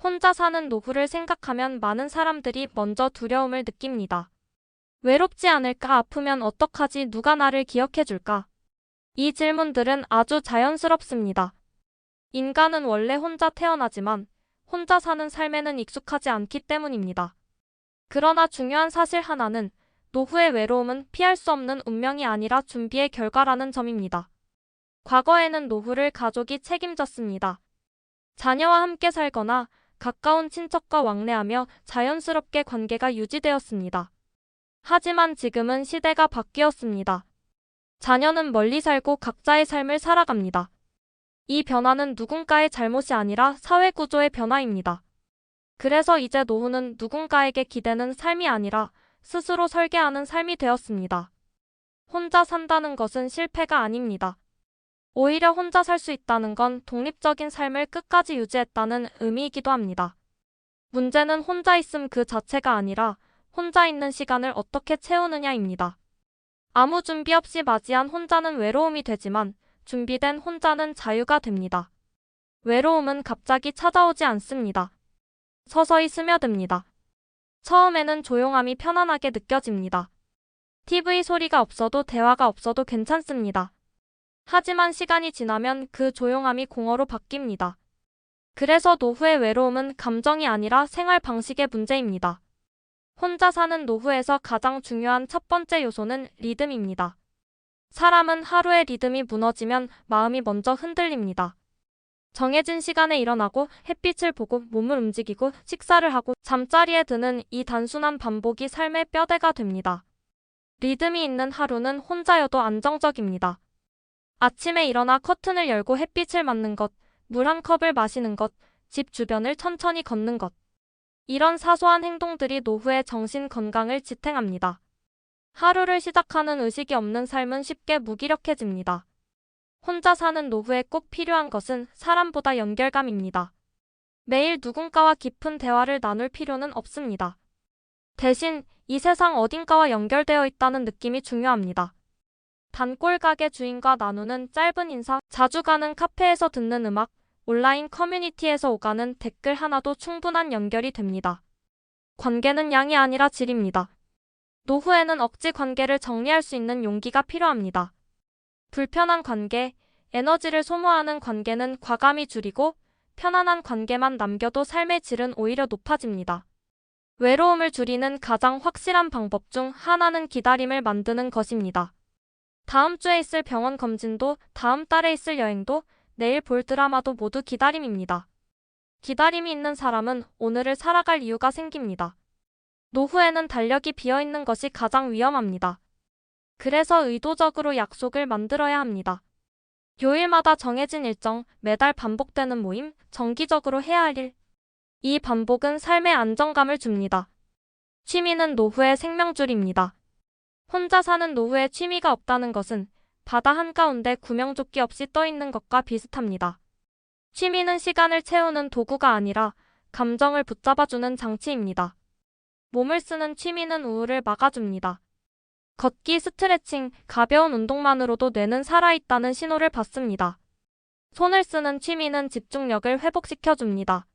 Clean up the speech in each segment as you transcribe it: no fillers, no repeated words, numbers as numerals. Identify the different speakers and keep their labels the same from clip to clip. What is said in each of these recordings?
Speaker 1: 혼자 사는 노후를 생각하면 많은 사람들이 먼저 두려움을 느낍니다. 외롭지 않을까? 아프면 어떡하지? 누가 나를 기억해줄까? 이 질문들은 아주 자연스럽습니다. 인간은 원래 혼자 태어나지만 혼자 사는 삶에는 익숙하지 않기 때문입니다. 그러나 중요한 사실 하나는 노후의 외로움은 피할 수 없는 운명이 아니라 준비의 결과라는 점입니다. 과거에는 노후를 가족이 책임졌습니다. 자녀와 함께 살거나 가까운 친척과 왕래하며 자연스럽게 관계가 유지되었습니다. 하지만 지금은 시대가 바뀌었습니다. 자녀는 멀리 살고 각자의 삶을 살아갑니다. 이 변화는 누군가의 잘못이 아니라 사회 구조의 변화입니다. 그래서 이제 노후는 누군가에게 기대는 삶이 아니라 스스로 설계하는 삶이 되었습니다. 혼자 산다는 것은 실패가 아닙니다. 오히려 혼자 살 수 있다는 건 독립적인 삶을 끝까지 유지했다는 의미이기도 합니다. 문제는 혼자 있음 그 자체가 아니라 혼자 있는 시간을 어떻게 채우느냐입니다. 아무 준비 없이 맞이한 혼자는 외로움이 되지만 준비된 혼자는 자유가 됩니다. 외로움은 갑자기 찾아오지 않습니다. 서서히 스며듭니다. 처음에는 조용함이 편안하게 느껴집니다. TV 소리가 없어도 대화가 없어도 괜찮습니다. 하지만 시간이 지나면 그 조용함이 공허로 바뀝니다. 그래서 노후의 외로움은 감정이 아니라 생활 방식의 문제입니다. 혼자 사는 노후에서 가장 중요한 첫 번째 요소는 리듬입니다. 사람은 하루의 리듬이 무너지면 마음이 먼저 흔들립니다. 정해진 시간에 일어나고 햇빛을 보고 몸을 움직이고 식사를 하고 잠자리에 드는 이 단순한 반복이 삶의 뼈대가 됩니다. 리듬이 있는 하루는 혼자여도 안정적입니다. 아침에 일어나 커튼을 열고 햇빛을 맞는 것, 물 한 컵을 마시는 것, 집 주변을 천천히 걷는 것. 이런 사소한 행동들이 노후의 정신 건강을 지탱합니다. 하루를 시작하는 의식이 없는 삶은 쉽게 무기력해집니다. 혼자 사는 노후에 꼭 필요한 것은 사람보다 연결감입니다. 매일 누군가와 깊은 대화를 나눌 필요는 없습니다. 대신 이 세상 어딘가와 연결되어 있다는 느낌이 중요합니다. 단골 가게 주인과 나누는 짧은 인사, 자주 가는 카페에서 듣는 음악, 온라인 커뮤니티에서 오가는 댓글 하나도 충분한 연결이 됩니다. 관계는 양이 아니라 질입니다. 노후에는 억지 관계를 정리할 수 있는 용기가 필요합니다. 불편한 관계, 에너지를 소모하는 관계는 과감히 줄이고 편안한 관계만 남겨도 삶의 질은 오히려 높아집니다. 외로움을 줄이는 가장 확실한 방법 중 하나는 기다림을 만드는 것입니다. 다음 주에 있을 병원 검진도, 다음 달에 있을 여행도, 내일 볼 드라마도 모두 기다림입니다. 기다림이 있는 사람은 오늘을 살아갈 이유가 생깁니다. 노후에는 달력이 비어있는 것이 가장 위험합니다. 그래서 의도적으로 약속을 만들어야 합니다. 요일마다 정해진 일정, 매달 반복되는 모임, 정기적으로 해야 할 일. 이 반복은 삶의 안정감을 줍니다. 취미는 노후의 생명줄입니다. 혼자 사는 노후에 취미가 없다는 것은 바다 한가운데 구명조끼 없이 떠 있는 것과 비슷합니다. 취미는 시간을 채우는 도구가 아니라 감정을 붙잡아주는 장치입니다. 몸을 쓰는 취미는 우울을 막아줍니다. 걷기, 스트레칭, 가벼운 운동만으로도 뇌는 살아있다는 신호를 받습니다. 손을 쓰는 취미는 집중력을 회복시켜줍니다.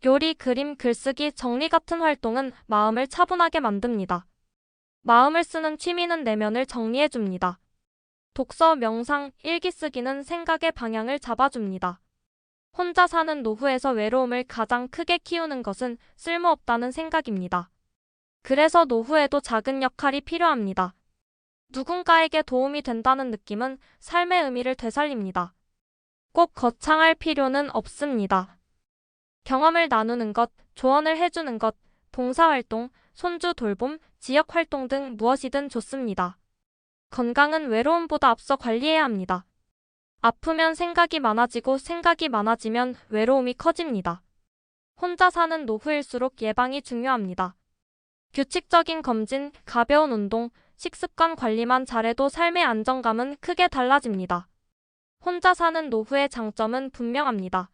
Speaker 1: 요리, 그림, 글쓰기, 정리 같은 활동은 마음을 차분하게 만듭니다. 마음을 쓰는 취미는 내면을 정리해줍니다. 독서, 명상, 일기 쓰기는 생각의 방향을 잡아줍니다. 혼자 사는 노후에서 외로움을 가장 크게 키우는 것은 쓸모없다는 생각입니다. 그래서 노후에도 작은 역할이 필요합니다. 누군가에게 도움이 된다는 느낌은 삶의 의미를 되살립니다. 꼭 거창할 필요는 없습니다. 경험을 나누는 것, 조언을 해주는 것, 봉사활동, 손주 돌봄, 지역활동 등 무엇이든 좋습니다. 건강은 외로움보다 앞서 관리해야 합니다. 아프면 생각이 많아지고 생각이 많아지면 외로움이 커집니다. 혼자 사는 노후일수록 예방이 중요합니다. 규칙적인 검진, 가벼운 운동, 식습관 관리만 잘해도 삶의 안정감은 크게 달라집니다. 혼자 사는 노후의 장점은 분명합니다.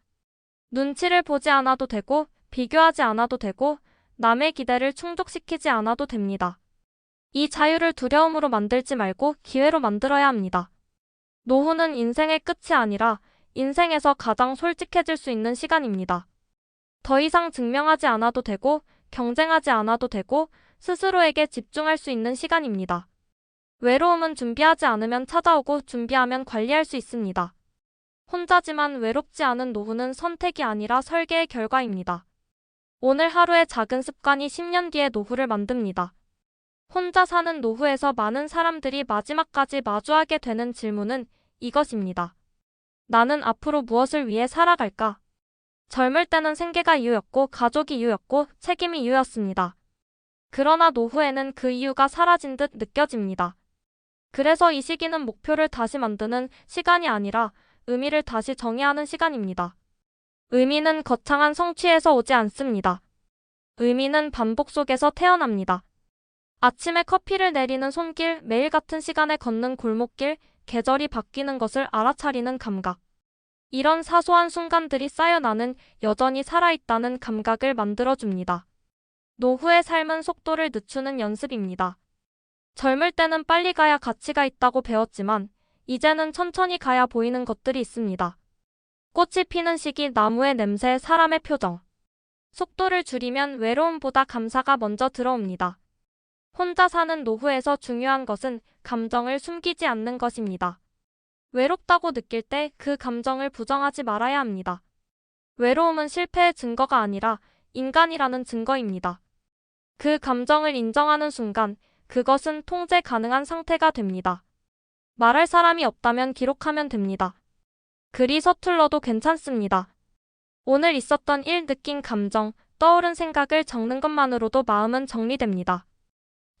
Speaker 1: 눈치를 보지 않아도 되고, 비교하지 않아도 되고, 남의 기대를 충족시키지 않아도 됩니다. 이 자유를 두려움으로 만들지 말고 기회로 만들어야 합니다. 노후는 인생의 끝이 아니라 인생에서 가장 솔직해질 수 있는 시간입니다. 더 이상 증명하지 않아도 되고, 경쟁하지 않아도 되고, 스스로에게 집중할 수 있는 시간입니다. 외로움은 준비하지 않으면 찾아오고 준비하면 관리할 수 있습니다. 혼자지만 외롭지 않은 노후는 선택이 아니라 설계의 결과입니다. 오늘 하루의 작은 습관이 10년 뒤의 노후를 만듭니다. 혼자 사는 노후에서 많은 사람들이 마지막까지 마주하게 되는 질문은 이것입니다. 나는 앞으로 무엇을 위해 살아갈까? 젊을 때는 생계가 이유였고, 가족이 이유였고, 책임이 이유였습니다. 그러나 노후에는 그 이유가 사라진 듯 느껴집니다. 그래서 이 시기는 목표를 다시 만드는 시간이 아니라 의미를 다시 정의하는 시간입니다. 의미는 거창한 성취에서 오지 않습니다. 의미는 반복 속에서 태어납니다. 아침에 커피를 내리는 손길, 매일 같은 시간에 걷는 골목길, 계절이 바뀌는 것을 알아차리는 감각. 이런 사소한 순간들이 쌓여 나는 여전히 살아있다는 감각을 만들어줍니다. 노후의 삶은 속도를 늦추는 연습입니다. 젊을 때는 빨리 가야 가치가 있다고 배웠지만 이제는 천천히 가야 보이는 것들이 있습니다. 꽃이 피는 시기, 나무의 냄새, 사람의 표정. 속도를 줄이면 외로움보다 감사가 먼저 들어옵니다. 혼자 사는 노후에서 중요한 것은 감정을 숨기지 않는 것입니다. 외롭다고 느낄 때 그 감정을 부정하지 말아야 합니다. 외로움은 실패의 증거가 아니라 인간이라는 증거입니다. 그 감정을 인정하는 순간 그것은 통제 가능한 상태가 됩니다. 말할 사람이 없다면 기록하면 됩니다. 글이 서툴러도 괜찮습니다. 오늘 있었던 일, 느낀 감정, 떠오른 생각을 적는 것만으로도 마음은 정리됩니다.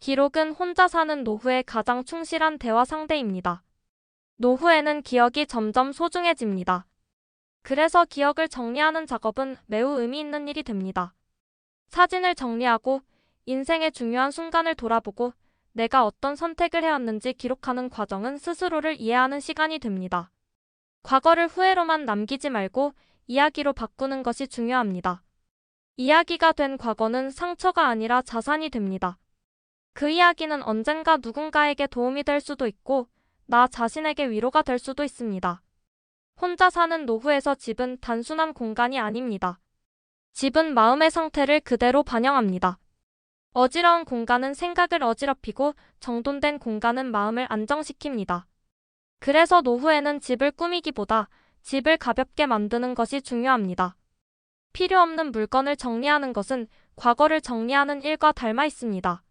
Speaker 1: 기록은 혼자 사는 노후의 가장 충실한 대화 상대입니다. 노후에는 기억이 점점 소중해집니다. 그래서 기억을 정리하는 작업은 매우 의미 있는 일이 됩니다. 사진을 정리하고 인생의 중요한 순간을 돌아보고 내가 어떤 선택을 해왔는지 기록하는 과정은 스스로를 이해하는 시간이 됩니다. 과거를 후회로만 남기지 말고 이야기로 바꾸는 것이 중요합니다. 이야기가 된 과거는 상처가 아니라 자산이 됩니다. 그 이야기는 언젠가 누군가에게 도움이 될 수도 있고 나 자신에게 위로가 될 수도 있습니다. 혼자 사는 노후에서 집은 단순한 공간이 아닙니다. 집은 마음의 상태를 그대로 반영합니다. 어지러운 공간은 생각을 어지럽히고 정돈된 공간은 마음을 안정시킵니다. 그래서 노후에는 집을 꾸미기보다 집을 가볍게 만드는 것이 중요합니다. 필요 없는 물건을 정리하는 것은 과거를 정리하는 일과 닮아 있습니다.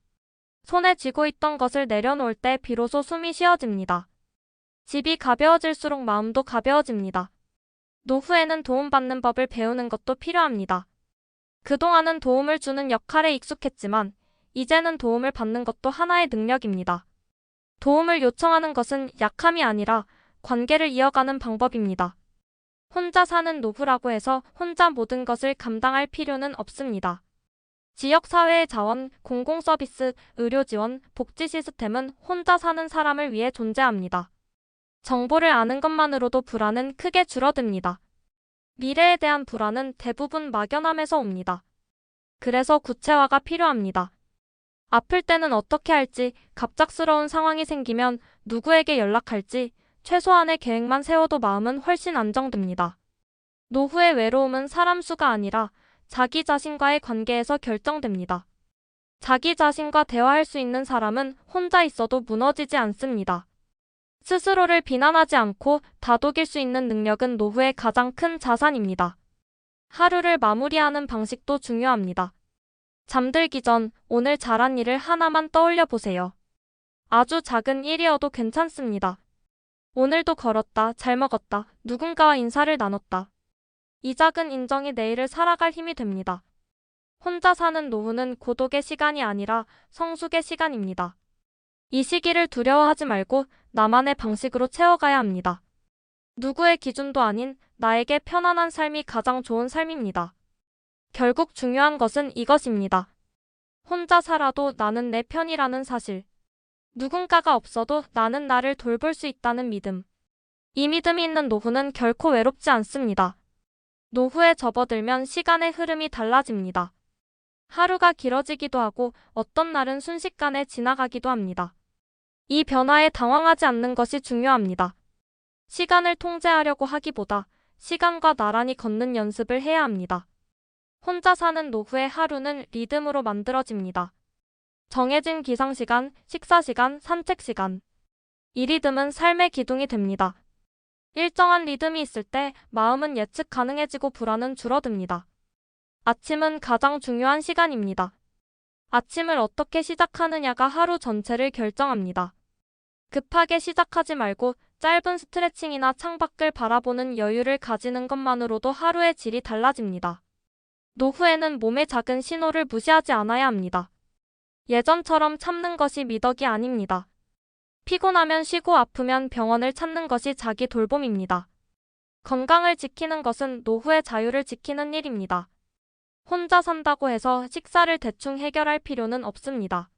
Speaker 1: 손에 쥐고 있던 것을 내려놓을 때 비로소 숨이 쉬어집니다. 집이 가벼워질수록 마음도 가벼워집니다. 노후에는 도움받는 법을 배우는 것도 필요합니다. 그동안은 도움을 주는 역할에 익숙했지만 이제는 도움을 받는 것도 하나의 능력입니다. 도움을 요청하는 것은 약함이 아니라 관계를 이어가는 방법입니다. 혼자 사는 노후라고 해서 혼자 모든 것을 감당할 필요는 없습니다. 지역사회의 자원, 공공서비스, 의료지원, 복지 시스템은 혼자 사는 사람을 위해 존재합니다. 정보를 아는 것만으로도 불안은 크게 줄어듭니다. 미래에 대한 불안은 대부분 막연함에서 옵니다. 그래서 구체화가 필요합니다. 아플 때는 어떻게 할지, 갑작스러운 상황이 생기면 누구에게 연락할지, 최소한의 계획만 세워도 마음은 훨씬 안정됩니다. 노후의 외로움은 사람 수가 아니라 자기 자신과의 관계에서 결정됩니다. 자기 자신과 대화할 수 있는 사람은 혼자 있어도 무너지지 않습니다. 스스로를 비난하지 않고 다독일 수 있는 능력은 노후의 가장 큰 자산입니다. 하루를 마무리하는 방식도 중요합니다. 잠들기 전 오늘 잘한 일을 하나만 떠올려 보세요. 아주 작은 일이어도 괜찮습니다. 오늘도 걸었다, 잘 먹었다, 누군가와 인사를 나눴다. 이 작은 인정이 내일을 살아갈 힘이 됩니다. 혼자 사는 노후는 고독의 시간이 아니라 성숙의 시간입니다. 이 시기를 두려워하지 말고 나만의 방식으로 채워가야 합니다. 누구의 기준도 아닌 나에게 편안한 삶이 가장 좋은 삶입니다. 결국 중요한 것은 이것입니다. 혼자 살아도 나는 내 편이라는 사실. 누군가가 없어도 나는 나를 돌볼 수 있다는 믿음. 이 믿음이 있는 노후는 결코 외롭지 않습니다. 노후에 접어들면 시간의 흐름이 달라집니다. 하루가 길어지기도 하고 어떤 날은 순식간에 지나가기도 합니다. 이 변화에 당황하지 않는 것이 중요합니다. 시간을 통제하려고 하기보다 시간과 나란히 걷는 연습을 해야 합니다. 혼자 사는 노후의 하루는 리듬으로 만들어집니다. 정해진 기상시간, 식사시간, 산책시간. 이 리듬은 삶의 기둥이 됩니다. 일정한 리듬이 있을 때 마음은 예측 가능해지고 불안은 줄어듭니다. 아침은 가장 중요한 시간입니다. 아침을 어떻게 시작하느냐가 하루 전체를 결정합니다. 급하게 시작하지 말고 짧은 스트레칭이나 창밖을 바라보는 여유를 가지는 것만으로도 하루의 질이 달라집니다. 노후에는 몸의 작은 신호를 무시하지 않아야 합니다. 예전처럼 참는 것이 미덕이 아닙니다. 피곤하면 쉬고 아프면 병원을 찾는 것이 자기 돌봄입니다. 건강을 지키는 것은 노후의 자유를 지키는 일입니다. 혼자 산다고 해서 식사를 대충 해결할 필요는 없습니다.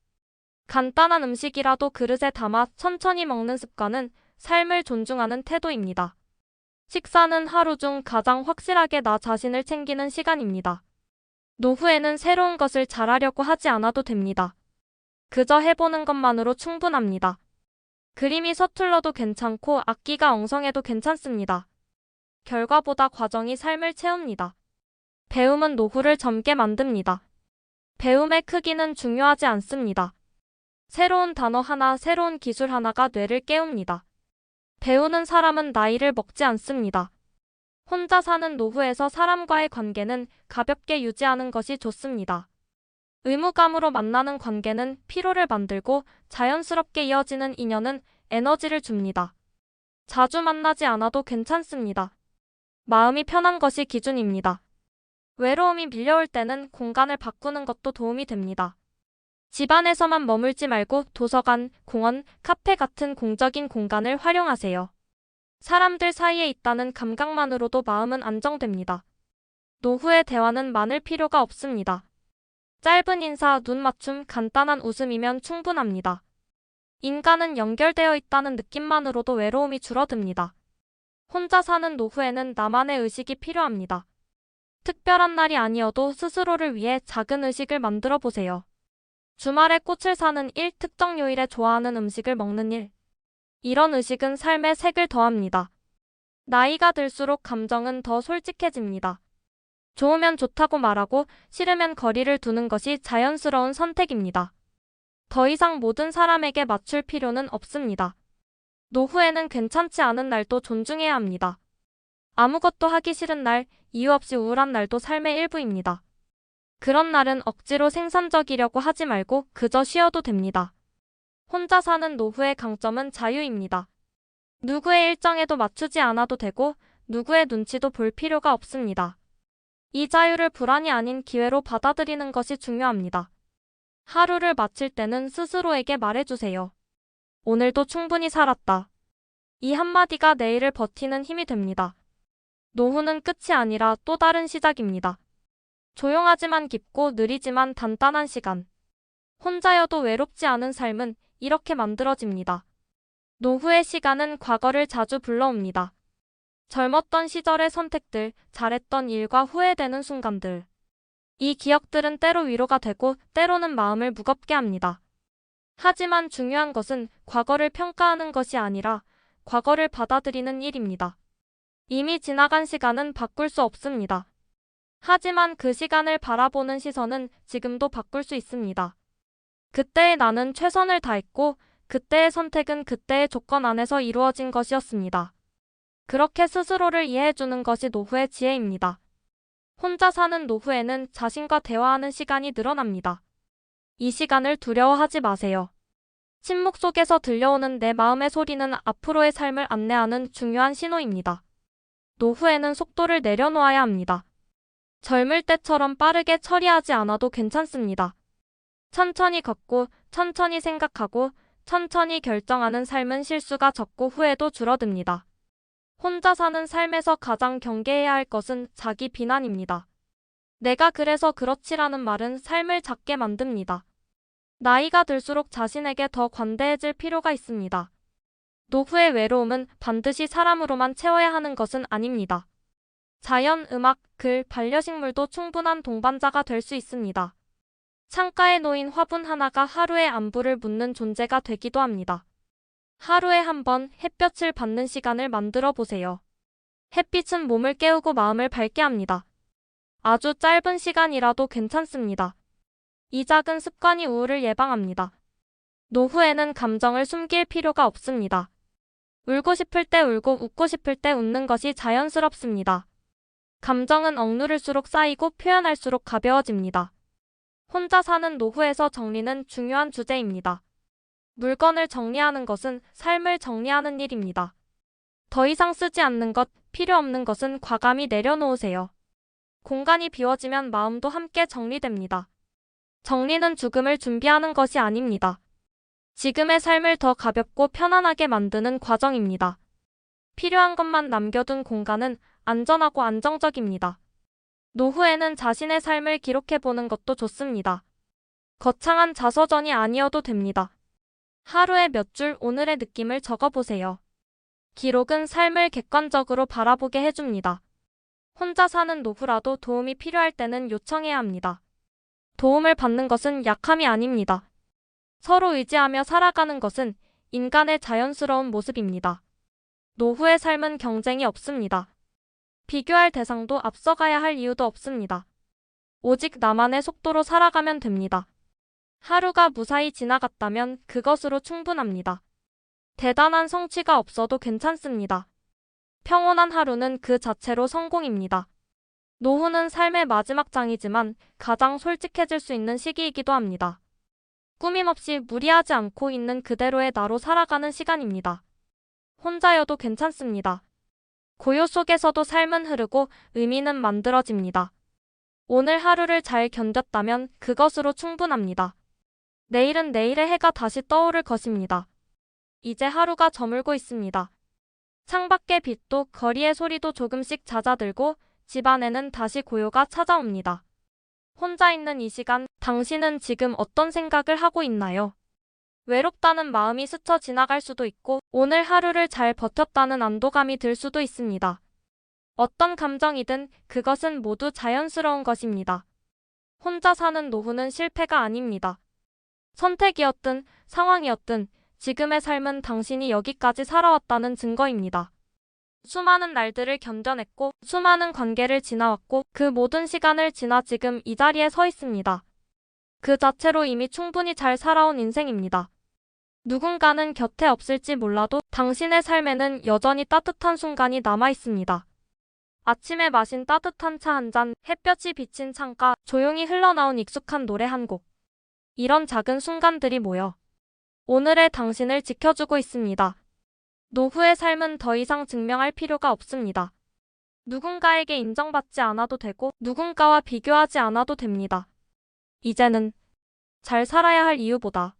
Speaker 1: 간단한 음식이라도 그릇에 담아 천천히 먹는 습관은 삶을 존중하는 태도입니다. 식사는 하루 중 가장 확실하게 나 자신을 챙기는 시간입니다. 노후에는 새로운 것을 잘하려고 하지 않아도 됩니다. 그저 해보는 것만으로 충분합니다. 그림이 서툴러도 괜찮고 악기가 엉성해도 괜찮습니다. 결과보다 과정이 삶을 채웁니다. 배움은 노후를 젊게 만듭니다. 배움의 크기는 중요하지 않습니다. 새로운 단어 하나, 새로운 기술 하나가 뇌를 깨웁니다. 배우는 사람은 나이를 먹지 않습니다. 혼자 사는 노후에서 사람과의 관계는 가볍게 유지하는 것이 좋습니다. 의무감으로 만나는 관계는 피로를 만들고 자연스럽게 이어지는 인연은 에너지를 줍니다. 자주 만나지 않아도 괜찮습니다. 마음이 편한 것이 기준입니다. 외로움이 밀려올 때는 공간을 바꾸는 것도 도움이 됩니다. 집 안에서만 머물지 말고 도서관, 공원, 카페 같은 공적인 공간을 활용하세요. 사람들 사이에 있다는 감각만으로도 마음은 안정됩니다. 노후의 대화는 많을 필요가 없습니다. 짧은 인사, 눈 맞춤, 간단한 웃음이면 충분합니다. 인간은 연결되어 있다는 느낌만으로도 외로움이 줄어듭니다. 혼자 사는 노후에는 나만의 의식이 필요합니다. 특별한 날이 아니어도 스스로를 위해 작은 의식을 만들어 보세요. 주말에 꽃을 사는 일, 특정 요일에 좋아하는 음식을 먹는 일. 이런 의식은 삶에 색을 더합니다. 나이가 들수록 감정은 더 솔직해집니다. 좋으면 좋다고 말하고 싫으면 거리를 두는 것이 자연스러운 선택입니다. 더 이상 모든 사람에게 맞출 필요는 없습니다. 노후에는 괜찮지 않은 날도 존중해야 합니다. 아무것도 하기 싫은 날, 이유 없이 우울한 날도 삶의 일부입니다. 그런 날은 억지로 생산적이려고 하지 말고 그저 쉬어도 됩니다. 혼자 사는 노후의 강점은 자유입니다. 누구의 일정에도 맞추지 않아도 되고 누구의 눈치도 볼 필요가 없습니다. 이 자유를 불안이 아닌 기회로 받아들이는 것이 중요합니다. 하루를 마칠 때는 스스로에게 말해주세요. 오늘도 충분히 살았다. 이 한마디가 내일을 버티는 힘이 됩니다. 노후는 끝이 아니라 또 다른 시작입니다. 조용하지만 깊고 느리지만 단단한 시간. 혼자여도 외롭지 않은 삶은 이렇게 만들어집니다. 노후의 시간은 과거를 자주 불러옵니다. 젊었던 시절의 선택들, 잘했던 일과 후회되는 순간들. 이 기억들은 때로 위로가 되고 때로는 마음을 무겁게 합니다. 하지만 중요한 것은 과거를 평가하는 것이 아니라 과거를 받아들이는 일입니다. 이미 지나간 시간은 바꿀 수 없습니다. 하지만 그 시간을 바라보는 시선은 지금도 바꿀 수 있습니다. 그때의 나는 최선을 다했고 그때의 선택은 그때의 조건 안에서 이루어진 것이었습니다. 그렇게 스스로를 이해해주는 것이 노후의 지혜입니다. 혼자 사는 노후에는 자신과 대화하는 시간이 늘어납니다. 이 시간을 두려워하지 마세요. 침묵 속에서 들려오는 내 마음의 소리는 앞으로의 삶을 안내하는 중요한 신호입니다. 노후에는 속도를 내려놓아야 합니다. 젊을 때처럼 빠르게 처리하지 않아도 괜찮습니다. 천천히 걷고, 천천히 생각하고, 천천히 결정하는 삶은 실수가 적고 후회도 줄어듭니다. 혼자 사는 삶에서 가장 경계해야 할 것은 자기 비난입니다. 내가 그래서 그렇지라는 말은 삶을 작게 만듭니다. 나이가 들수록 자신에게 더 관대해질 필요가 있습니다. 노후의 외로움은 반드시 사람으로만 채워야 하는 것은 아닙니다. 자연, 음악, 글, 반려식물도 충분한 동반자가 될 수 있습니다. 창가에 놓인 화분 하나가 하루의 안부를 묻는 존재가 되기도 합니다. 하루에 한 번 햇볕을 받는 시간을 만들어 보세요. 햇빛은 몸을 깨우고 마음을 밝게 합니다. 아주 짧은 시간이라도 괜찮습니다. 이 작은 습관이 우울을 예방합니다. 노후에는 감정을 숨길 필요가 없습니다. 울고 싶을 때 울고 웃고 싶을 때 웃는 것이 자연스럽습니다. 감정은 억누를수록 쌓이고 표현할수록 가벼워집니다. 혼자 사는 노후에서 정리는 중요한 주제입니다. 물건을 정리하는 것은 삶을 정리하는 일입니다. 더 이상 쓰지 않는 것, 필요 없는 것은 과감히 내려놓으세요. 공간이 비워지면 마음도 함께 정리됩니다. 정리는 죽음을 준비하는 것이 아닙니다. 지금의 삶을 더 가볍고 편안하게 만드는 과정입니다. 필요한 것만 남겨둔 공간은 안전하고 안정적입니다. 노후에는 자신의 삶을 기록해보는 것도 좋습니다. 거창한 자서전이 아니어도 됩니다. 하루에 몇 줄 오늘의 느낌을 적어보세요. 기록은 삶을 객관적으로 바라보게 해줍니다. 혼자 사는 노후라도 도움이 필요할 때는 요청해야 합니다. 도움을 받는 것은 약함이 아닙니다. 서로 의지하며 살아가는 것은 인간의 자연스러운 모습입니다. 노후의 삶은 경쟁이 없습니다. 비교할 대상도 앞서가야 할 이유도 없습니다. 오직 나만의 속도로 살아가면 됩니다. 하루가 무사히 지나갔다면 그것으로 충분합니다. 대단한 성취가 없어도 괜찮습니다. 평온한 하루는 그 자체로 성공입니다. 노후는 삶의 마지막 장이지만 가장 솔직해질 수 있는 시기이기도 합니다. 꾸밈없이 무리하지 않고 있는 그대로의 나로 살아가는 시간입니다. 혼자여도 괜찮습니다. 고요 속에서도 삶은 흐르고 의미는 만들어집니다. 오늘 하루를 잘 견뎠다면 그것으로 충분합니다. 내일은 내일의 해가 다시 떠오를 것입니다. 이제 하루가 저물고 있습니다. 창밖의 빛도 거리의 소리도 조금씩 잦아들고 집안에는 다시 고요가 찾아옵니다. 혼자 있는 이 시간, 당신은 지금 어떤 생각을 하고 있나요? 외롭다는 마음이 스쳐 지나갈 수도 있고 오늘 하루를 잘 버텼다는 안도감이 들 수도 있습니다. 어떤 감정이든 그것은 모두 자연스러운 것입니다. 혼자 사는 노후는 실패가 아닙니다. 선택이었든 상황이었든 지금의 삶은 당신이 여기까지 살아왔다는 증거입니다. 수많은 날들을 견뎌냈고 수많은 관계를 지나왔고 그 모든 시간을 지나 지금 이 자리에 서 있습니다. 그 자체로 이미 충분히 잘 살아온 인생입니다. 누군가는 곁에 없을지 몰라도 당신의 삶에는 여전히 따뜻한 순간이 남아 있습니다. 아침에 마신 따뜻한 차 한 잔, 햇볕이 비친 창가, 조용히 흘러나온 익숙한 노래 한 곡. 이런 작은 순간들이 모여 오늘의 당신을 지켜주고 있습니다. 노후의 삶은 더 이상 증명할 필요가 없습니다. 누군가에게 인정받지 않아도 되고 누군가와 비교하지 않아도 됩니다. 이제는 잘 살아야 할 이유보다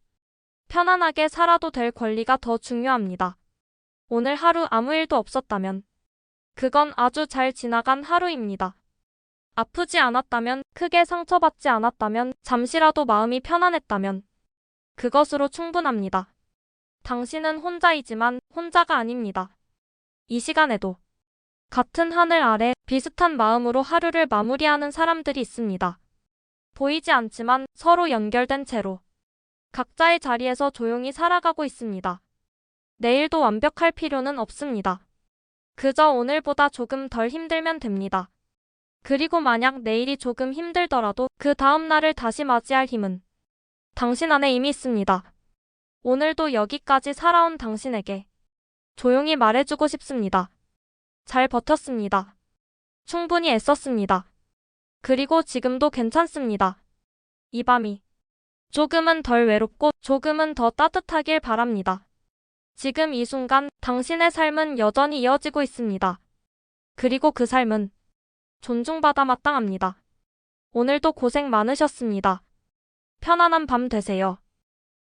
Speaker 1: 편안하게 살아도 될 권리가 더 중요합니다. 오늘 하루 아무 일도 없었다면 그건 아주 잘 지나간 하루입니다. 아프지 않았다면, 크게 상처받지 않았다면, 잠시라도 마음이 편안했다면 그것으로 충분합니다. 당신은 혼자이지만 혼자가 아닙니다. 이 시간에도 같은 하늘 아래 비슷한 마음으로 하루를 마무리하는 사람들이 있습니다. 보이지 않지만 서로 연결된 채로 각자의 자리에서 조용히 살아가고 있습니다. 내일도 완벽할 필요는 없습니다. 그저 오늘보다 조금 덜 힘들면 됩니다. 그리고 만약 내일이 조금 힘들더라도 그 다음 날을 다시 맞이할 힘은 당신 안에 이미 있습니다. 오늘도 여기까지 살아온 당신에게 조용히 말해주고 싶습니다. 잘 버텼습니다. 충분히 애썼습니다. 그리고 지금도 괜찮습니다. 이 밤이 조금은 덜 외롭고 조금은 더 따뜻하길 바랍니다. 지금 이 순간 당신의 삶은 여전히 이어지고 있습니다. 그리고 그 삶은 존중받아 마땅합니다. 오늘도 고생 많으셨습니다. 편안한 밤 되세요.